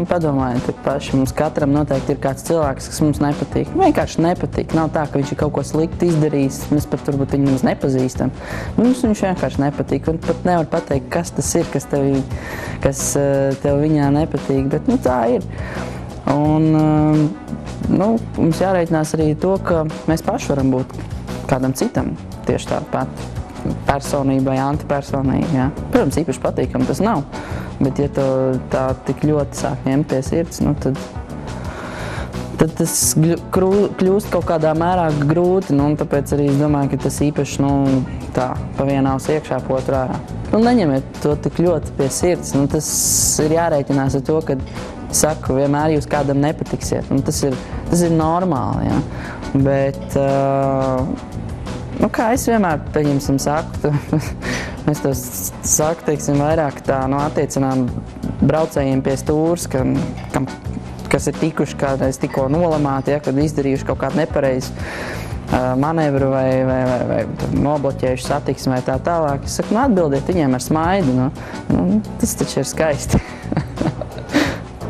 padomājiet paši, mums katram noteikti ir kāds cilvēks, kas mums nepatīk. Vienkārši nepatīk. Nav tā, ka viņš ir kaut ko slikti izdarījis, mēs pat varbūt viņu mums nepazīstam. Mums viņš vienkārši nepatīk, un pat nevar pateikt, kas tas ir, kas tev viņā nepatīk, bet tā ir. Un mums jārēķinās arī to, ka mēs paši varam būt kādam citam tieši tāpat. Personībai, antipersonībai. Ja. Protams, īpaši patīkam tas nav, bet ja tā tik ļoti sāk ņemt pie sirds, tad tas kļūst kaut kādā mērā grūti, un tāpēc arī es domāju, ka tas īpaši, tā, pa vienu ausu iekšā, pa otru ārā. Neņemiet to tik ļoti pie sirds, tas ir jārēķinās ar to, ka, saku, vienmēr jūs kādam nepatiksiet, un tas ir normāli, ja. Bet, kā es vienmēr, pieņemsim, saku, mēs to saku, teiksim, vairāk tā, attiecinām braucējiem pie stūras, kas ir tikuši kādreiz tikko nolamāti, ja, kad izdarījuši kaut kādu nepareizu manevru vai nobloķējuši satiksmi vai tā tālāk. Es saku, atbildiet viņiem ar smaidu, tas taču ir skaisti.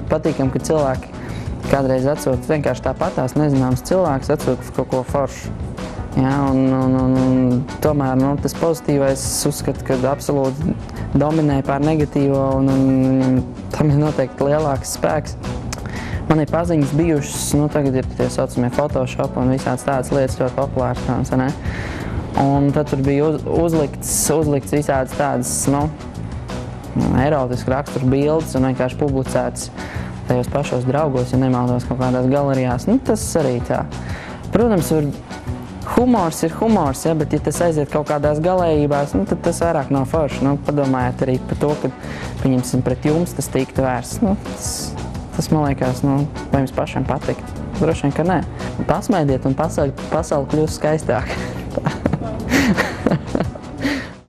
Patīkam, ka cilvēki kādreiz atsūt vienkārši tāpatās nezināms cilvēks, atsūt kaut ko foršu. Ja, un tomēr tas pozitīvais uzskatu, ka absolūti dominē pār negatīvo, un tam ir noteikti lielāks spēks. Man ir paziņas bijušas, tagad ir tie saucamie Photoshop un visāds tādas lietas ļoti populāras, ne? Un tad tur bija uzlikts visādas tādas, erotisku raksturu bildes un vienkārši publicēts tajos pašos draugos, ja nemaldos kaut kādās galerijās. Tas arī tā. Protams, humors ir humors, ja, bet ja tas aiziet kaut kādās galējībās, tad tas vairāk nav forši. Padomājiet arī par to, ka, pieņemsim, pret jums tas tiktu vērsts. Tas man liekas, vai jums pašiem patikt. Droši vien, ka nē. Pasmaidiet un pasauli kļūst skaistāk.